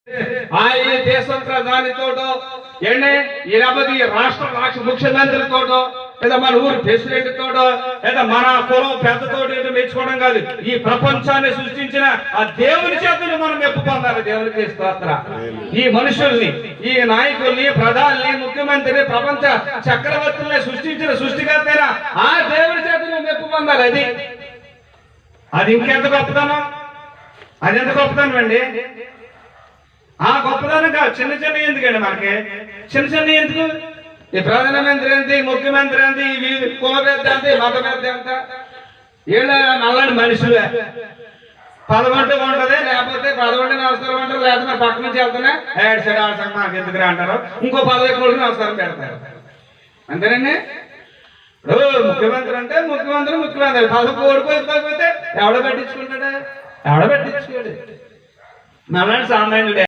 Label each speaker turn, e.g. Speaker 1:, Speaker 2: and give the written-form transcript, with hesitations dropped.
Speaker 1: ఈ దేశం ప్రధానితోటో లేకపోతే ఈ రాష్ట్ర ముఖ్యమంత్రితోటో లేదా మన ఊరి ప్రెసిడెంట్ తోటో లేదా మన కులం పెద్దతోటి మెచ్చుకోవడం కాదు. ఈ ప్రపంచాన్ని సృష్టించిన ఆ దేవుని చేతులు మనం మెప్పు పొందాలి. దేవునికి స్తోత్రం. ఈ మనుషుల్ని, ఈ నాయకుల్ని, ప్రధాని, ముఖ్యమంత్రిని, ప్రపంచ చక్రవర్తుల్ని సృష్టించిన సృష్టికర్తైన ఆ దేవుని చేతులు మెప్పు పొందాలి. అది ఇంకెంత గొప్పతనం, అది ఎంత గొప్పతనం అండి. ఆ గొప్పతనం కాదు, చిన్న చిన్న ఎందుకండి మనకి, చిన్న చిన్న ఎందుకు. ఈ ప్రధానమంత్రి ఏంటి, ముఖ్యమంత్రి ఏంటి, కుల పెద్ద ఎంత, మత పెద్ద ఎంత, వీళ్ళ నల్లని మనుషులే. 11 ఉంటది, లేకపోతే 11 నమస్కారం అంటారు, లేకపోతే పక్క నుంచి వెళ్తున్నా ఏడు సరే ఆడసాక మాకు ఎందుకు అంటారు, ఇంకో 15 కోడికి నమస్కారం పెడతారు. అంతేనండి. ఇప్పుడు ముఖ్యమంత్రి అంటే ముఖ్యమంత్రి 10 ఓడిపోతే ఎవడ పట్టించుకుంటాడా, ఎవడ పట్టించుకోడు. నల్లని సామాన్యుడే.